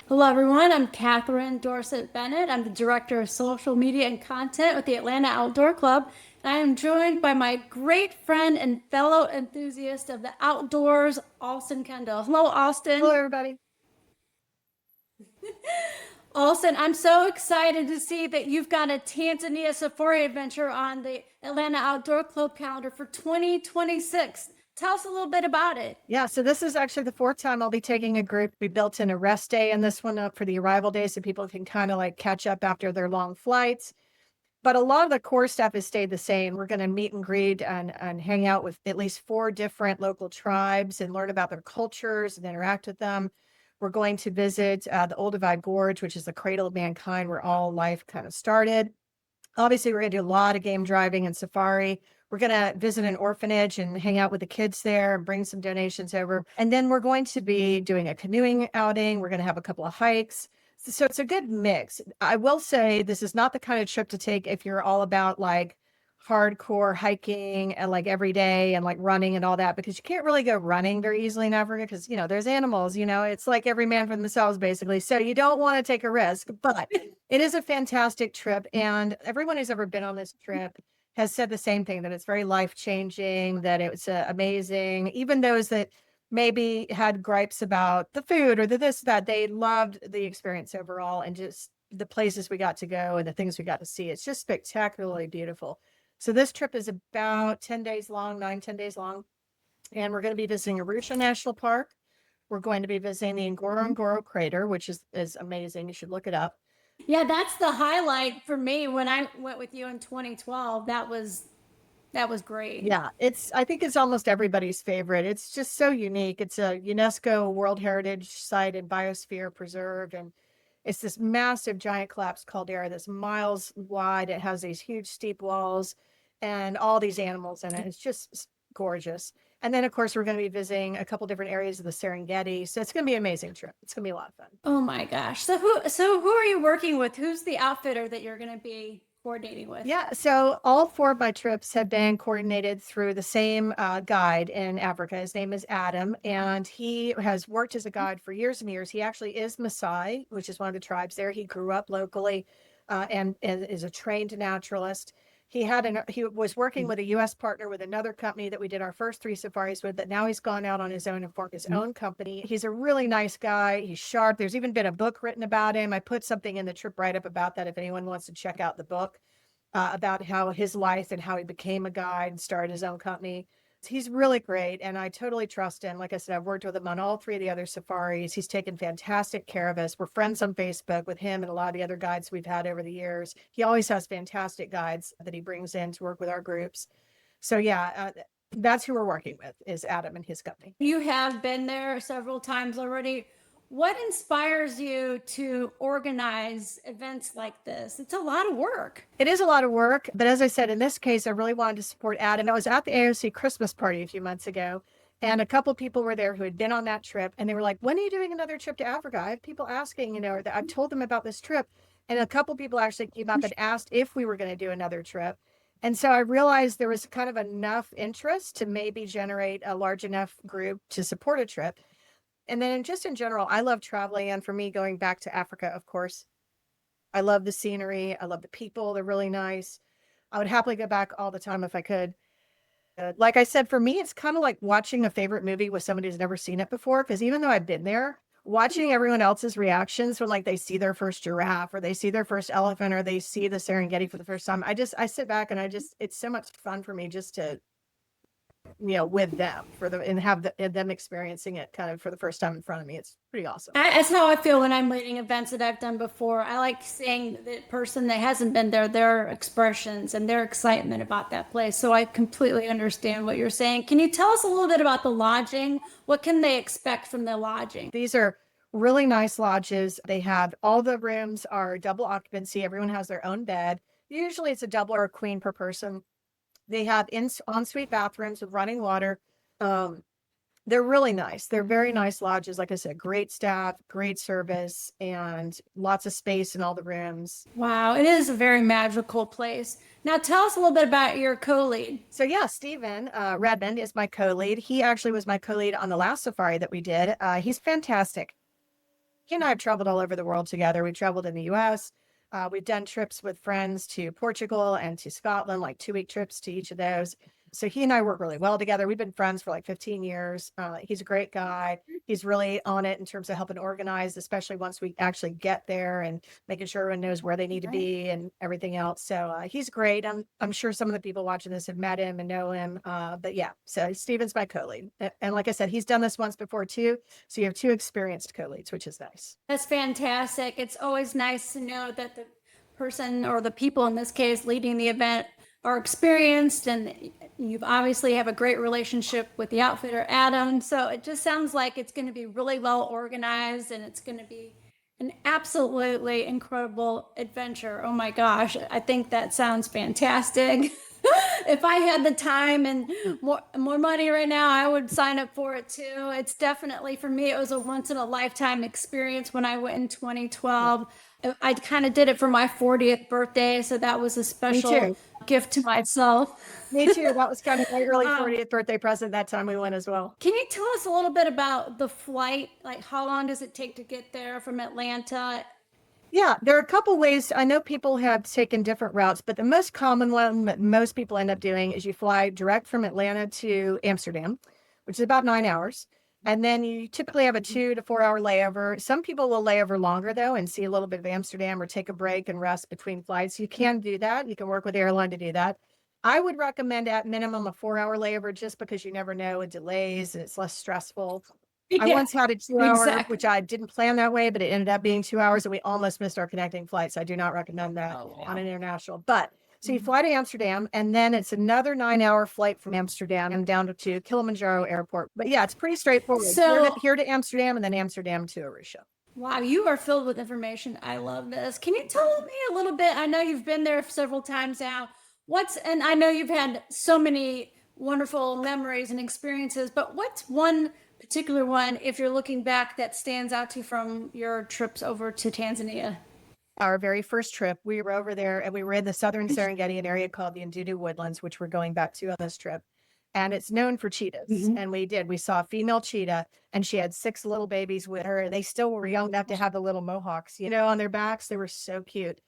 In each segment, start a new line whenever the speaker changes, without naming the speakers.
Hello, everyone. I'm Katherine Bennett. I'm the Director of Social Media and Content with the Atlanta Outdoor Club. And I am joined by my great friend and fellow enthusiast of the outdoors, Allston Kendall. Hello,
Hello,
Austin.
everybody.
Austin, I'm so excited to see that you've got a Tanzania safari adventure on the Atlanta Outdoor Club calendar for 2026. Tell us a little bit about it.
Yeah, so this is actually the fourth time I'll be taking a group. We built in a rest day and this one up for the arrival day so people can kind of like catch up after their long flights. But a lot of the core stuff has stayed the same. We're going to meet and greet and hang out with at least four different local tribes and learn about their cultures and interact with them. We're going to visit the Old Divide Gorge, which is the cradle of mankind where all life kind of started. Obviously, we're going to do a lot of game driving and safari. We're going to visit an orphanage and hang out with the kids there and bring some donations over. And then we're going to be doing a canoeing outing. We're going to have a couple of hikes. So it's a good mix. I will say this is not the kind of trip to take if you're all about like hardcore hiking and like every day and like running and all that, because you can't really go running very easily in Africa because, there's animals, it's like every man for themselves, basically. So you don't want to take a risk, but it is a fantastic trip. And everyone who's ever been on this trip has said the same thing, that it's very life changing, that it was amazing. Even those that maybe had gripes about the food or the this, that they loved the experience overall and just the places we got to go and the things we got to see. It's just spectacularly beautiful. So this trip is about 10 days long, 9, 10 days long. And we're going to be visiting Arusha National Park. We're going to be visiting the Ngorongoro crater, which is amazing. You should look it up.
Yeah, that's the highlight for me when I went with you in 2012. That was great.
Yeah, I think it's almost everybody's favorite. It's just so unique. It's a UNESCO World Heritage Site and Biosphere Preserve. And it's this massive giant collapsed caldera that's miles wide. It has these huge steep walls and all these animals in it. It's just gorgeous. And then, of course, we're going to be visiting a couple different areas of the Serengeti. So it's going to be an amazing trip. It's going to be a lot of fun.
Oh my gosh. So who are you working with? Who's the outfitter that you're going to be coordinating with?
Yeah, so all four of my trips have been coordinated through the same guide in Africa. His name is Adam, and he has worked as a guide for years and years. He actually is Maasai, which is one of the tribes there. He grew up locally and is a trained naturalist. He was working with a U.S. partner with another company that we did our first three safaris with, but now he's gone out on his own and formed his own company. He's a really nice guy. He's sharp. There's even been a book written about him. I put something in the trip write-up about that if anyone wants to check out the book about how his life and how he became a guide and started his own company. He's really great, and I totally trust him. Like I said, I've worked with him on all three of the other safaris. He's taken fantastic care of us. We're friends on Facebook with him and a lot of the other guides we've had over the years. He always has fantastic guides that he brings in to work with our groups. So yeah, that's who we're working with, is Adam and his company.
You have been there several times already. What inspires you to organize events like this? It's a lot of work.
It is a lot of work, but as I said, in this case, I really wanted to support Adam. I was at the AOC Christmas party a few months ago, and a couple of people were there who had been on that trip, and they were like, "When are you doing another trip to Africa?" I have people asking, I've told them about this trip, and a couple of people actually came up and asked if we were going to do another trip. And so I realized there was kind of enough interest to maybe generate a large enough group to support a trip. And then just in general, I love traveling. And for me, going back to Africa, of course, I love the scenery. I love the people. They're really nice. I would happily go back all the time if I could. Like I said, for me, it's kind of like watching a favorite movie with somebody who's never seen it before. Because even though I've been there, watching everyone else's reactions when like they see their first giraffe or they see their first elephant or they see the Serengeti for the first time, I sit back and it's so much fun for me just to with them and have them experiencing it kind of for the first time in front of me. It's pretty awesome.
That's how I feel when I'm leading events that I've done before. I like seeing the person that hasn't been there, their expressions and their excitement about that place. So I completely understand what you're saying. Can you tell us a little bit about the lodging? What can they expect from the lodging?
These are really nice lodges. They have all the rooms are double occupancy. Everyone has their own bed. Usually it's a double or a queen per person. They have ensuite bathrooms with running water. They're really nice. They're very nice lodges. Like I said, great staff, great service, and lots of space in all the rooms.
Wow, it is a very magical place. Now, tell us a little bit about your co-lead.
So yeah, Stephen Redmond is my co-lead. He actually was my co-lead on the last safari that we did. He's fantastic. He and I have traveled all over the world together. We've traveled in the US. We've done trips with friends to Portugal and to Scotland, like 2-week trips to each of those. So he and I work really well together. We've been friends for like 15 years. He's a great guy. He's really on it in terms of helping organize, especially once we actually get there and making sure everyone knows where they need to be and everything else. So he's great. I'm sure some of the people watching this have met him and know him. But yeah, so Steven's my co-lead. And like I said, he's done this once before too. So you have 2 experienced co-leads, which is nice.
That's fantastic. It's always nice to know that the person or the people in this case leading the event are experienced, and you obviously have a great relationship with the outfitter, Adam. So it just sounds like it's going to be really well organized and it's going to be an absolutely incredible adventure. Oh my gosh, I think that sounds fantastic. If I had the time and more money right now, I would sign up for it too. It's definitely, for me, it was a once in a lifetime experience when I went in 2012. I kind of did it for my 40th birthday, so that was a special gift to myself.
Me too. That was kind of my early 40th birthday present that time we went as well.
Can you tell us a little bit about the flight? Like, how long does it take to get there from Atlanta?
Yeah, there are a couple ways. I know people have taken different routes, but the most common one that most people end up doing is you fly direct from Atlanta to Amsterdam, which is about 9 hours. And then you typically have a 2 to 4 hour layover. Some people will lay over longer though and see a little bit of Amsterdam or take a break and rest between flights. You can do that. You can work with the airline to do that. I would recommend at minimum a 4 hour layover just because you never know with delays and it's less stressful. I once had a 2 hour,
exactly.
which I didn't plan that way, but it ended up being 2 hours and we almost missed our connecting flights. I do not recommend that on an international. But so you fly to Amsterdam and then it's another 9 hour flight from Amsterdam and down to Kilimanjaro Airport. But yeah, it's pretty straightforward.
So
here to Amsterdam and then Amsterdam to Arusha.
wow, you are filled with information. I love this. Can you tell me a little bit? I know you've been there several times now. And I know you've had so many wonderful memories and experiences, but what's one particular one, if you're looking back, that stands out to you from your trips over to Tanzania?
Our very first trip, we were over there and we were in the southern Serengeti, an area called the Ndudu Woodlands, which we're going back to on this trip. And it's known for cheetahs. And we saw a female cheetah and she had 6 little babies with her. They still were young enough to have the little mohawks, on their backs. They were so cute.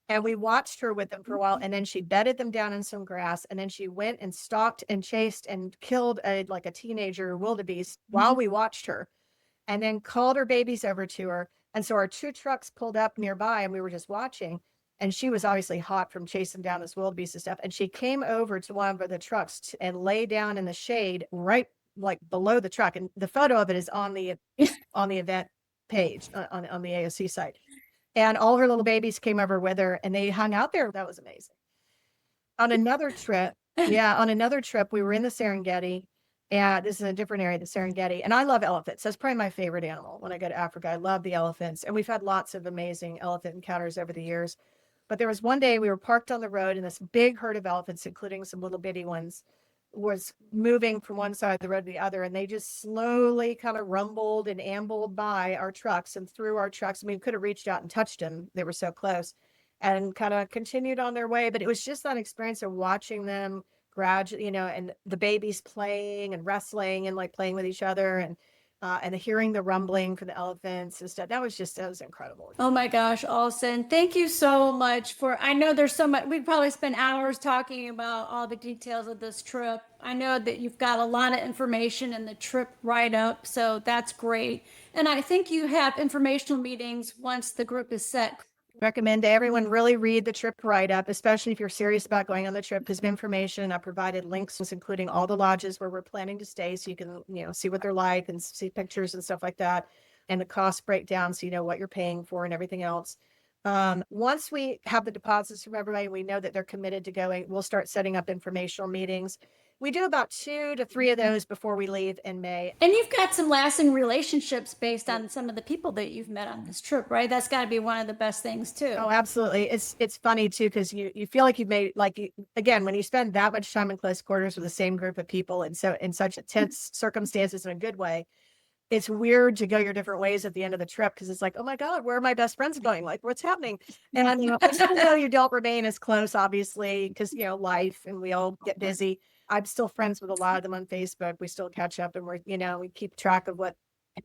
And we watched her with them for a while. And then she bedded them down in some grass. And then she went and stalked and chased and killed a teenager wildebeest while we watched her, and then called her babies over to her. And so our 2 trucks pulled up nearby and we were just watching. And she was obviously hot from chasing down this wildebeest and stuff. And she came over to one of the trucks and lay down in the shade right below the truck. And the photo of it is on the event page on the AOC site. And all her little babies came over with her and they hung out there. That was amazing. On another trip, we were in the Serengeti. And this is a different area, the Serengeti. And I love elephants. That's probably my favorite animal when I go to Africa. I love the elephants. And we've had lots of amazing elephant encounters over the years. But there was one day we were parked on the road and this big herd of elephants, including some little bitty ones, was moving from one side of the road to the other. And they just slowly kind of rumbled and ambled by our trucks and through our trucks. I mean, we could have reached out and touched them. They were so close, and kind of continued on their way. But it was just that experience of watching them gradually, and the babies playing and wrestling and playing with each other, and hearing the rumbling from the elephants and stuff. That was incredible.
Oh my gosh, Allston, thank you so much I know there's so much, we'd probably spend hours talking about all the details of this trip. I know that you've got a lot of information in the trip write-up, so that's great. And I think you have informational meetings once the group is set.
Recommend to everyone really read the trip write-up, especially if you're serious about going on the trip, because of information. I provided links, including all the lodges where we're planning to stay, so you can see what they're like and see pictures and stuff like that, and the cost breakdown, so you know what you're paying for and everything else. Once we have the deposits from everybody, we know that they're committed to going, we'll start setting up informational meetings. We do about 2 to 3 of those before we leave in May.
And you've got some lasting relationships based on some of the people that you've met on this trip, right? That's got to be one of the best things too.
Oh, absolutely. It's funny too, because you feel like you've made, again, when you spend that much time in close quarters with the same group of people and so in such tense circumstances in a good way, it's weird to go your different ways at the end of the trip, because it's like, oh my God, where are my best friends going? What's happening? And even though you don't remain as close, obviously, because life and we all get busy. I'm still friends with a lot of them on Facebook. We still catch up and we keep track of what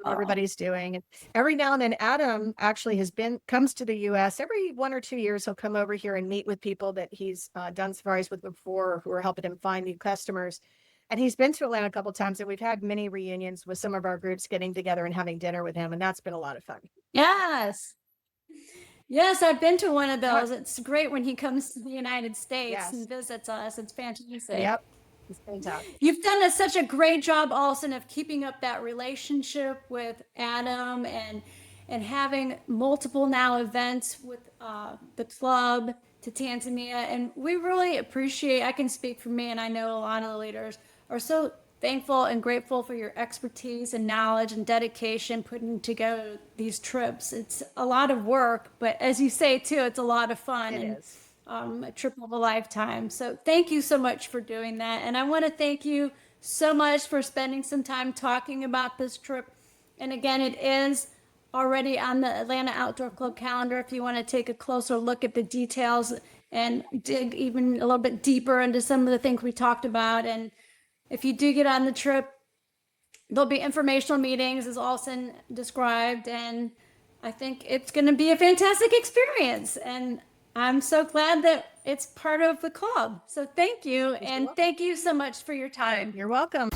Oh.
everybody's doing. And every now and then, Adam actually comes to the US every 1 or 2 years. He'll come over here and meet with people that he's done safaris with before, or who are helping him find new customers. And he's been to Atlanta a couple times, and we've had many reunions with some of our groups getting together and having dinner with him. And that's been a lot of fun.
Yes. Yes, I've been to one of
What?
those. It's great when he comes to the United States
Yes.
and visits us. It's fantastic.
Yep. It's fantastic.
You've done such a great job, Allston, of keeping up that relationship with Adam and having multiple now events with the club to Tanzania. And we really appreciate, I can speak for me, and I know a lot of the leaders are so thankful and grateful for your expertise and knowledge and dedication putting together these trips. It's a lot of work, but as you say too, it's a lot of fun.
It
and
is.
A trip of a lifetime. So thank you so much for doing that. And I want to thank you so much for spending some time talking about this trip. And again, it is already on the Atlanta Outdoor Club calendar if you want to take a closer look at the details and dig even a little bit deeper into some of the things we talked about. And if you do get on the trip, there'll be informational meetings as Allston described. And I think it's going to be a fantastic experience. And I'm so glad that it's part of the club. So thank you. And thank you so much for your time.
You're welcome.